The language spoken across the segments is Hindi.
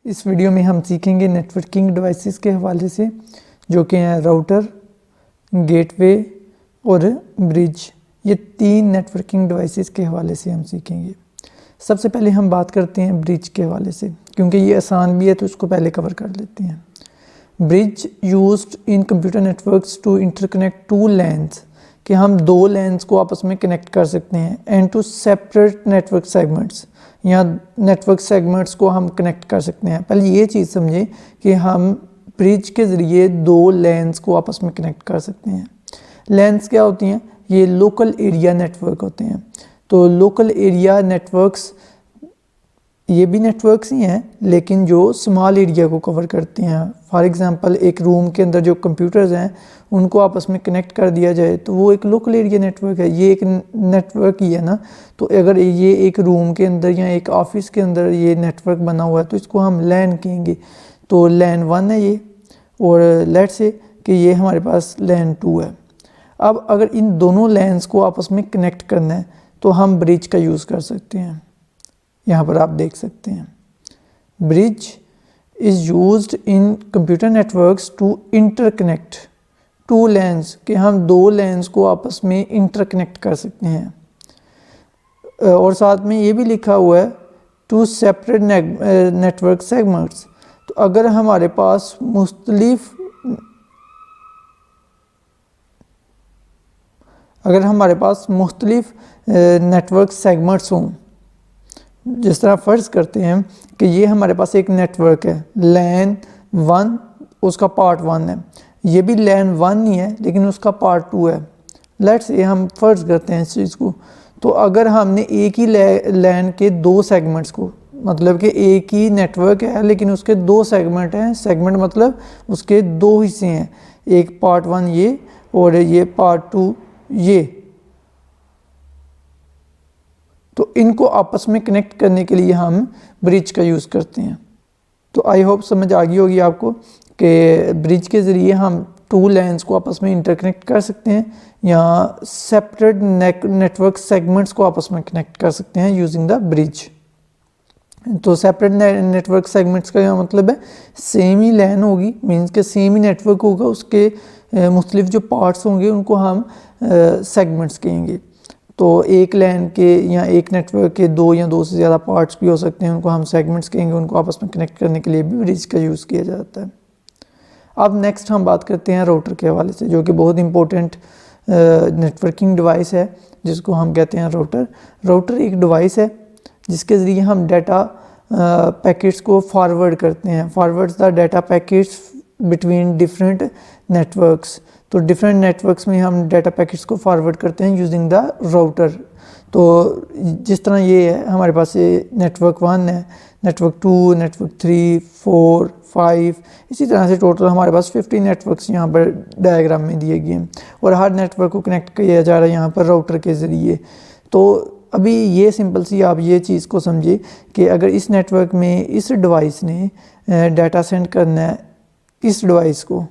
इस वीडियो में हम सीखेंगे नेटवर्किंग डिवाइसेस के हवाले से, जो कि हैं राउटर, गेटवे और ब्रिज। ये तीन नेटवर्किंग डिवाइसेस के हवाले से हम सीखेंगे। सबसे पहले हम बात करते हैं ब्रिज के हवाले से, क्योंकि ये आसान भी है तो इसको पहले कवर कर लेते हैं। Bridge used in computer networks to interconnect two LANs, कि हम दो लैन्स को आपस में कनेक्ट कर सकते हैं, and to separate network segments, या नेटवर्क सेगमेंट्स को हम कनेक्ट कर सकते हैं। पहले ये चीज़ समझें कि हम ब्रिज के ज़रिए दो लैन्स को आपस में कनेक्ट कर सकते हैं। लैन्स क्या होती हैं? ये लोकल एरिया नेटवर्क होते हैं। तो लोकल एरिया नेटवर्क्स ये भी नेटवर्क्स ही हैं, लेकिन जो स्मॉल एरिया को कवर करते हैं। फॉर एग्जांपल एक रूम के अंदर जो कंप्यूटर्स हैं उनको आपस में कनेक्ट कर दिया जाए तो वो एक लोकल एरिया नेटवर्क है। ये एक नेटवर्क ही है ना। तो अगर ये एक रूम के अंदर या एक ऑफिस के अंदर ये नेटवर्क बना हुआ है तो इसको हम लैन कहेंगे। तो लैन 1 है ये, और लेट्स से कि ये हमारे पास लैन 2 है। अब अगर इन दोनों लैन्स को आपस में कनेक्ट करना है तो हम ब्रिज का यूज़ कर सकते हैं। यहाँ पर आप देख सकते हैं, bridge is used in computer networks to interconnect two LANs, कि हम दो लैन्स को आपस में इंटरकनेक्ट कर सकते हैं। और साथ में ये भी लिखा हुआ है टू सेपरेट नेटवर्क सेगमेंट्स। तो अगर हमारे पास मुख्तलिफ नेटवर्क सेगमेंट्स हों, जिस तरह फ़र्ज़ करते हैं कि ये हमारे पास एक नेटवर्क है लैन 1, उसका पार्ट 1 है। ये भी लैन 1 ही है लेकिन उसका पार्ट 2 है। लेट्स ये हम फ़र्ज़ करते हैं इस चीज़ को। तो अगर हमने एक ही लैन के दो सेगमेंट्स को, मतलब कि एक ही नेटवर्क है लेकिन उसके दो सेगमेंट हैं, सेगमेंट मतलब उसके दो हिस्से हैं, एक पार्ट 1 ये और ये पार्ट 2 ये, तो इनको आपस में कनेक्ट करने के लिए हम ब्रिज का यूज़ करते हैं। तो आई होप समझ आ गई होगी आपको कि ब्रिज के ज़रिए हम टू लाइन्स को आपस में इंटरकनेक्ट कर सकते हैं या सेपरेट नेटवर्क सेगमेंट्स को आपस में कनेक्ट कर सकते हैं यूजिंग द ब्रिज। तो सेपरेट नेटवर्क सेगमेंट्स का मतलब है सेम ही लाइन होगी, मीन्स के सेम ही नेटवर्क होगा, उसके मुख्तलिफ जो पार्ट्स होंगे उनको हम सेगमेंट्स कहेंगे। तो एक लाइन के या एक नेटवर्क के दो या दो से ज़्यादा पार्ट्स भी हो सकते हैं, उनको हम सेगमेंट्स कहेंगे। उनको आपस में कनेक्ट करने के लिए भी ब्रिज का यूज़ किया जाता है। अब नेक्स्ट हम बात करते हैं राउटर के हवाले से, जो कि बहुत इंपॉर्टेंट नेटवर्किंग डिवाइस है, जिसको हम कहते हैं राउटर। राउटर एक डिवाइस है जिसके ज़रिए हम डाटा पैकेट्स को फॉरवर्ड करते हैं। Forwards the data packets between different networks. तो डिफरेंट नेटवर्क्स में हम डाटा पैकेट्स को फॉरवर्ड करते हैं यूजिंग द राउटर। तो जिस तरह ये है हमारे पास ये नेटवर्क 1 है, नेटवर्क 2, नेटवर्क 3, 4, 5, इसी तरह से टोटल हमारे पास 50 नेटवर्क्स यहाँ पर डायग्राम में दिए गए हैं, और हर नेटवर्क को कनेक्ट किया जा रहा है यहाँ पर राउटर के ज़रिए। तो अभी ये सिंपल सी आप ये चीज़ को समझिए कि अगर इस नेटवर्क में इस डिवाइस ने डाटा सेंड करना है इस डिवाइस को,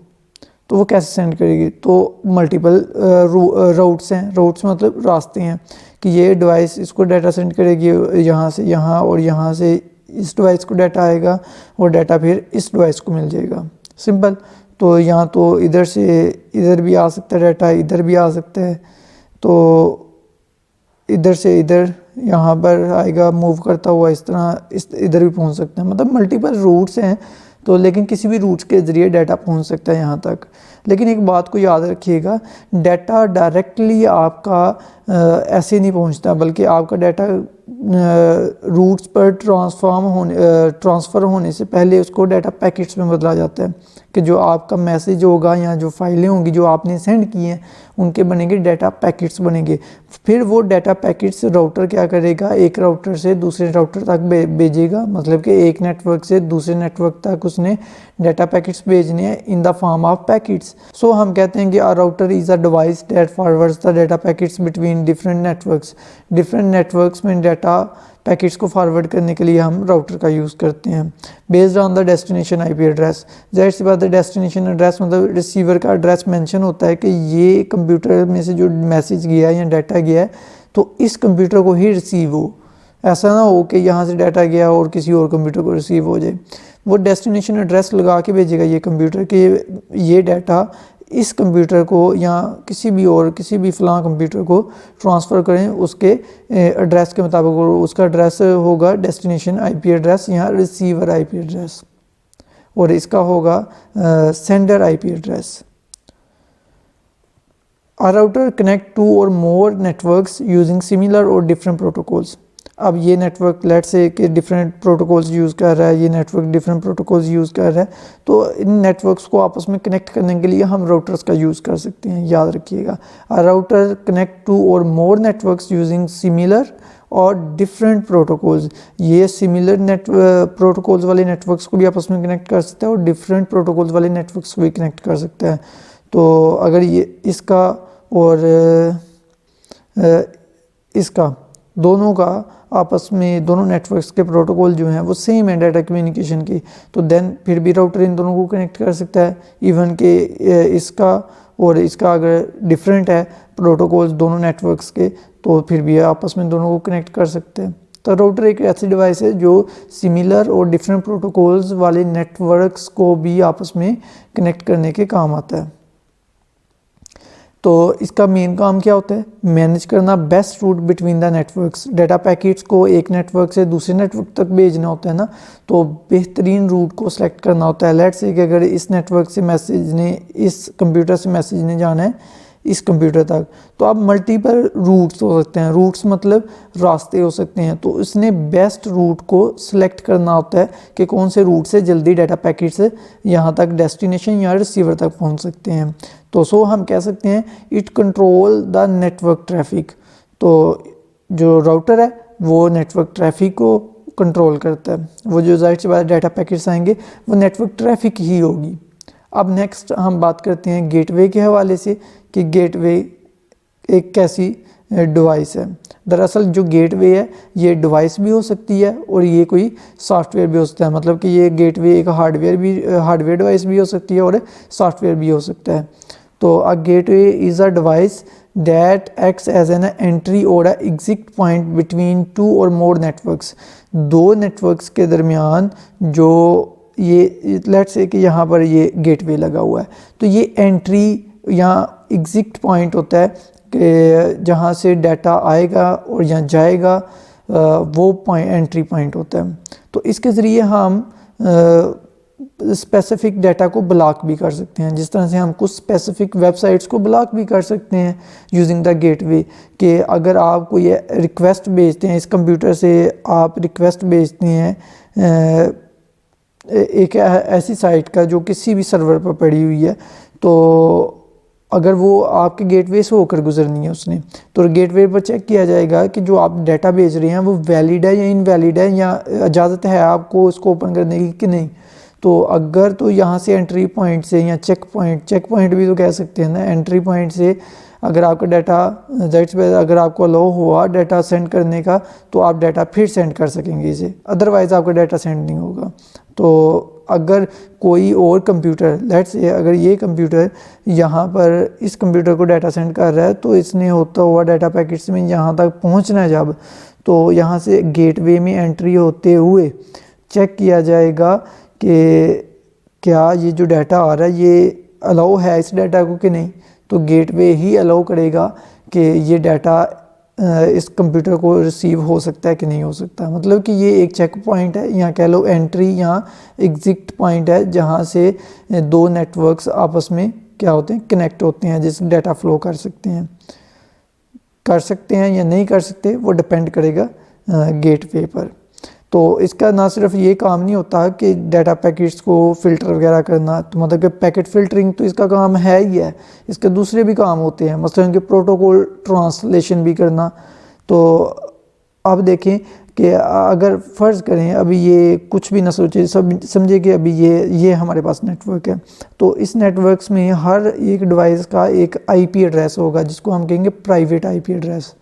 तो वो कैसे सेंड करेगी? तो मल्टीपल राउट्स हैं। राउट्स मतलब रास्ते हैं कि ये डिवाइस इसको डाटा सेंड करेगी यहाँ से यहाँ, और यहाँ से इस डिवाइस को डाटा आएगा और डाटा फिर इस डिवाइस को मिल जाएगा। सिंपल। तो यहाँ तो इधर से इधर भी आ सकता है डाटा, इधर भी आ सकता है, तो इधर से इधर यहाँ पर आएगा मूव करता हुआ, इस तरह इधर भी पहुँच सकते हैं। मतलब मल्टीपल रूट्स हैं, तो लेकिन किसी भी रूट्स के ज़रिए डाटा पहुंच सकता है यहाँ तक। लेकिन एक बात को याद रखिएगा, डाटा डायरेक्टली आपका ऐसे नहीं पहुंचता, बल्कि आपका डाटा रूट्स पर ट्रांसफ़र होने से पहले उसको डाटा पैकेट्स में बदला जाता है, कि जो आपका मैसेज होगा या जो फाइलें होंगी जो आपने सेंड की हैं उनके बनेंगे डाटा पैकेट्स बनेंगे। फिर वो डाटा पैकेट्स राउटर क्या करेगा, एक राउटर से दूसरे राउटर तक भेजेगा। मतलब कि एक नेटवर्क से दूसरे नेटवर्क तक उसने डाटा पैकेट्स भेजने हैं in the form of packets. So हम कहते हैं कि a router is a device that forwards the data packets between different networks. Different networks में डाटा पैकेट्स को फॉरवर्ड करने के लिए हम राउटर का यूज़ करते हैं। Based on the destination IP address, ज़ाहिर सी बात है डेस्टिनेशन एड्रेस मतलब रिसीवर का एड्रेस मेंशन होता है कि ये कंप्यूटर में से जो मैसेज गया है या डाटा गया है तो इस कंप्यूटर को ही रिसीव हो। ऐसा ना हो कि यहाँ से डाटा गया और किसी और कंप्यूटर को रिसीव हो जाए। वो डेस्टिनेशन एड्रेस लगा के भेजेगा ये कंप्यूटर कि ये डाटा इस कंप्यूटर को या किसी भी फ़लाँ कंप्यूटर को ट्रांसफ़र करें उसके एड्रेस के मुताबिक, और उसका एड्रेस होगा डेस्टिनेशन आईपी एड्रेस या रिसीवर आईपी एड्रेस, और इसका होगा sender IP address. A router connect two or more networks using similar or different protocols। अब ये नेटवर्क लेट्स से कि डिफरेंट प्रोटोकॉल्स यूज़ कर रहा है, ये नेटवर्क डिफरेंट प्रोटोकॉल्स यूज़ कर रहा है, तो इन नेटवर्क्स को आपस में कनेक्ट करने के लिए हम राउटर्स का यूज़ कर सकते हैं, याद रखिएगा। A router connect to or more networks using similar और डिफरेंट प्रोटोकॉल्स। ये सिमिलर प्रोटोकॉल्स वाले नेटवर्क्स को भी आपस में कनेक्ट कर सकता है और डिफरेंट प्रोटोकॉल्स वाले नेटवर्क्स को भी कनेक्ट कर सकता है। तो अगर ये इसका और इसका दोनों का आपस में दोनों नेटवर्क्स के प्रोटोकॉल जो हैं वो सेम है डाटा कम्युनिकेशन की, तो देन फिर भी राउटर इन दोनों को कनेक्ट कर सकता है। इवन कि इसका और इसका अगर डिफरेंट है प्रोटोकॉल्स दोनों नेटवर्क्स के, तो फिर भी आपस में दोनों को कनेक्ट कर सकते हैं। तो राउटर एक ऐसी डिवाइस है जो सिमिलर और डिफरेंट प्रोटोकॉल्स वाले नेटवर्क्स को भी आपस में कनेक्ट करने के काम आता है। तो इसका मेन काम क्या होता है? मैनेज करना best route between the networks. Data packets को एक नेटवर्क से दूसरे नेटवर्क तक भेजना होता है ना, तो बेहतरीन रूट को सिलेक्ट करना होता है। लेट्स से कि अगर इस नेटवर्क से मैसेज ने, इस कंप्यूटर से मैसेज ने जाना है इस कंप्यूटर तक, तो अब मल्टीपल रूट्स हो सकते हैं। रूट्स मतलब रास्ते हो सकते हैं, तो इसने बेस्ट रूट को सिलेक्ट करना होता है कि कौन से रूट से जल्दी डाटा पैकेट से यहाँ तक डेस्टिनेशन या रिसीवर तक पहुँच सकते हैं। तो हम कह सकते हैं it control the network traffic. तो जो राउटर है वो नेटवर्क ट्रैफिक को कंट्रोल करता है। वो जो जाहिर सी बात डाटा पैकेट्स आएंगे वो नेटवर्क ट्रैफिक ही होगी। अब नेक्स्ट हम बात करते हैं गेटवे के हवाले से कि गेटवे एक कैसी डिवाइस है। दरअसल जो गेटवे है ये डिवाइस भी हो सकती है और ये कोई सॉफ्टवेयर भी हो सकता है। मतलब कि ये गेटवे एक हार्डवेयर डिवाइस भी हो सकती है और सॉफ्टवेयर भी हो सकता है। तो a gateway is a device that acts as an entry or exit point between two or more networks. दो नेटवर्क्स के दरमियान जो ये लेट्स से कि यहाँ पर ये गेटवे लगा हुआ है, तो ये एंट्री या एग्जिट पॉइंट होता है कि जहाँ से डाटा आएगा और यहाँ जाएगा, वो पॉइंट एंट्री पॉइंट होता है। तो इसके ज़रिए हम स्पेसिफिक डाटा को ब्लॉक भी कर सकते हैं। जिस तरह से हम कुछ स्पेसिफिक वेबसाइट्स को ब्लॉक भी कर सकते हैं यूजिंग द गेटवे, कि अगर आप कोई रिक्वेस्ट भेजते हैं, इस कंप्यूटर से आप रिक्वेस्ट भेजते हैं एक ऐसी साइट का जो किसी भी सर्वर पर पड़ी हुई है, तो अगर वो आपके गेटवे से होकर गुजरनी है उसने, तो गेटवे पर चेक किया जाएगा कि जो आप डाटा भेज रहे हैं वो वैलिड है या इनवैलिड है, या इजाज़त है आपको उसको ओपन करने की कि नहीं। तो अगर तो यहाँ से एंट्री पॉइंट से या चेक पॉइंट भी तो कह सकते हैं ना, एंट्री पॉइंट से अगर आपका डाटा अगर आपको अलाउ हुआ डाटा सेंड करने का, तो आप डाटा फिर सेंड कर सकेंगे इसे, अदरवाइज़ आपका डाटा सेंड नहीं होगा। तो अगर कोई और कंप्यूटर लेट्स से अगर ये कंप्यूटर यहाँ पर इस कंप्यूटर को डाटा सेंड कर रहा है, तो इसने होता हुआ डाटा पैकेट्स में यहाँ तक पहुँचना है जब, तो यहाँ से गेटवे में एंट्री होते हुए चेक किया जाएगा कि क्या ये जो डाटा आ रहा है ये अलाउ है इस डाटा को कि नहीं। तो गेटवे ही अलाउ करेगा कि ये डाटा इस कंप्यूटर को रिसीव हो सकता है कि नहीं हो सकता। मतलब कि ये एक चेक पॉइंट है, या कह लो एंट्री या एग्जिट पॉइंट है, जहाँ से दो नेटवर्क्स आपस में क्या होते हैं, कनेक्ट होते हैं, जिस डाटा फ्लो कर सकते हैं या नहीं कर सकते, वो डिपेंड करेगा गेटवे पर। तो इसका ना सिर्फ ये काम नहीं होता कि डाटा पैकेट्स को फ़िल्टर वगैरह करना, तो मतलब कि पैकेट फ़िल्टरिंग तो इसका काम है ही है, इसके दूसरे भी काम होते हैं, मसलन कि प्रोटोकॉल ट्रांसलेशन भी करना। तो अब देखें कि अगर फ़र्ज़ करें अभी ये कुछ भी ना सोचे, सब समझे कि अभी ये हमारे पास नेटवर्क है, तो इस नेटवर्क्स में हर एक डिवाइस का एक आईपी एड्रेस होगा जिसको हम कहेंगे प्राइवेट आईपी एड्रेस।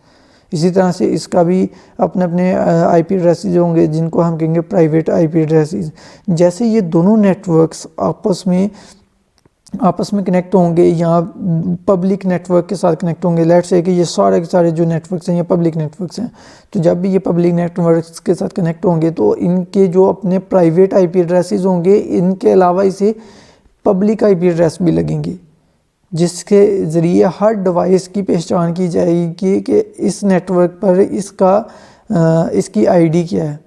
इसी तरह से इसका भी अपने अपने आईपी एड्रेसेस होंगे जिनको हम कहेंगे प्राइवेट आईपी एड्रेसेस। जैसे ये दोनों नेटवर्क्स आपस में आपस में कनेक्ट होंगे या पब्लिक नेटवर्क के साथ कनेक्ट होंगे। लेट्स से कि ये सारे के सारे जो नेटवर्क्स हैं ये पब्लिक नेटवर्क्स हैं, तो जब भी ये पब्लिक नेटवर्क्स के साथ कनेक्ट होंगे तो इनके जो अपने प्राइवेट आईपी एड्रेसेस होंगे, इनके अलावा इसे पब्लिक आईपी एड्रेस भी लगेंगे, जिसके ज़रिए हर डिवाइस की पहचान की जाएगी कि इस नेटवर्क पर इसकी आईडी क्या है।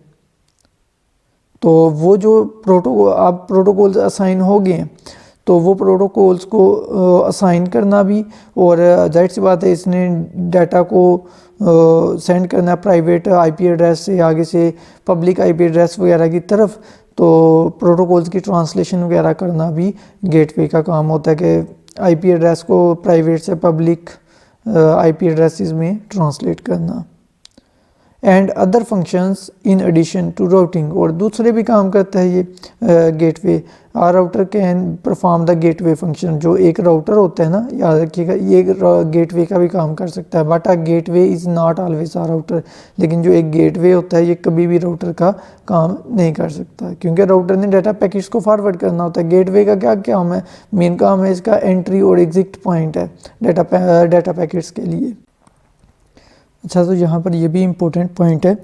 तो वो जो प्रोटोकॉल्स असाइन हो गए हैं, तो वो प्रोटोकॉल्स को असाइन करना भी, और जाहिर सी बात है इसने डाटा को सेंड करना प्राइवेट आईपी एड्रेस से आगे से पब्लिक आईपी एड्रेस वगैरह की तरफ, तो प्रोटोकॉल्स की ट्रांसलेशन वगैरह करना भी गेटवे का काम होता है कि आईपी एड्रेस को प्राइवेट से पब्लिक आईपी एड्रेसेस में ट्रांसलेट करना। And other functions in addition to routing, और दूसरे भी काम करता है ये gateway. A router can perform the gateway function. जो एक राउटर होता है ना, याद रखिएगा, ये गेटवे का भी काम कर सकता है, but a gateway is not always a router. लेकिन जो एक गेटवे होता है ये कभी भी राउटर का काम नहीं कर सकता, क्योंकि राउटर ने डाटा पैकेट्स को फॉरवर्ड करना होता है। गेटवे का क्या काम है, मेन काम है इसका एंट्री और एग्जिट पॉइंट है डाटा पैकेट्स के लिए। अच्छा, तो यहाँ पर ये भी इम्पोर्टेंट पॉइंट है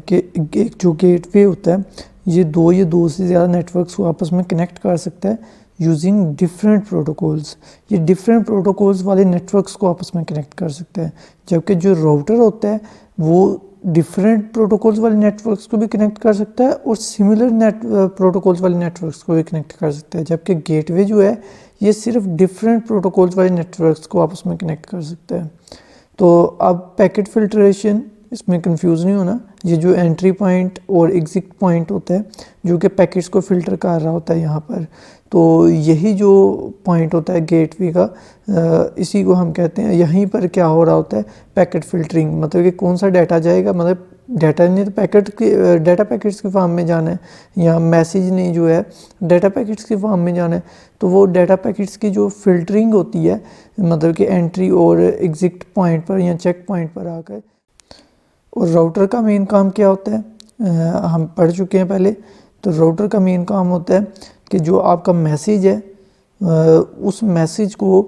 कि जो गेटवे होता है ये दो से ज़्यादा नेटवर्क्स को आपस में कनेक्ट कर सकता है यूजिंग डिफरेंट प्रोटोकॉल्स। ये डिफरेंट प्रोटोकॉल्स वाले नेटवर्क्स को आपस में कनेक्ट कर सकता है, जबकि जो राउटर होता है वो डिफरेंट प्रोटोकॉल्स वाले नेटवर्क्स को भी कनेक्ट कर सकता है और सिमिलर प्रोटोकॉल्स वाले नेटवर्क्स को भी कनेक्ट कर सकता है। जबकि गेटवे जो है ये सिर्फ डिफरेंट प्रोटोकॉल्स वाले नेटवर्क्स को आपस में कनेक्ट कर सकता है। तो अब पैकेट फिल्ट्रेशन, इसमें कंफ्यूज नहीं होना, ये जो एंट्री पॉइंट और एग्जिट पॉइंट होता है जो कि पैकेट्स को फ़िल्टर कर रहा होता है यहाँ पर, तो यही जो पॉइंट होता है गेटवे का, इसी को हम कहते हैं। यहीं पर क्या हो रहा होता है, पैकेट फ़िल्टरिंग, मतलब कि कौन सा डाटा जाएगा, मतलब डाटा नहीं तो डाटा पैकेट्स के फॉर्म में जाना है, या मैसेज नहीं जो है डाटा पैकेट्स के फॉर्म में जाना है, तो वो डाटा पैकेट्स की जो फ़िल्टरिंग होती है, मतलब कि एंट्री और एग्जिट पॉइंट पर या चेक पॉइंट पर आकर। और राउटर का मेन काम क्या होता है, हम पढ़ चुके हैं पहले। तो राउटर का मेन काम होता है कि जो आपका मैसेज है उस मैसेज को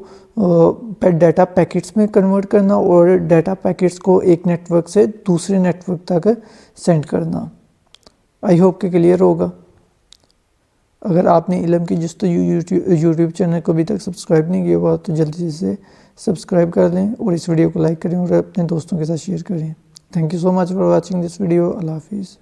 डाटा पैकेट्स में कन्वर्ट करना और डाटा पैकेट्स को एक नेटवर्क से दूसरे नेटवर्क तक सेंड करना। आई होप कि क्लियर होगा। अगर आपने इल्म की जस्तजू यूट्यूब चैनल को अभी तक सब्सक्राइब नहीं किया हुआ तो जल्दी से सब्सक्राइब कर लें और इस वीडियो को लाइक करें और अपने दोस्तों के साथ शेयर करें। Thank you so much for watching this video. Allah Hafiz.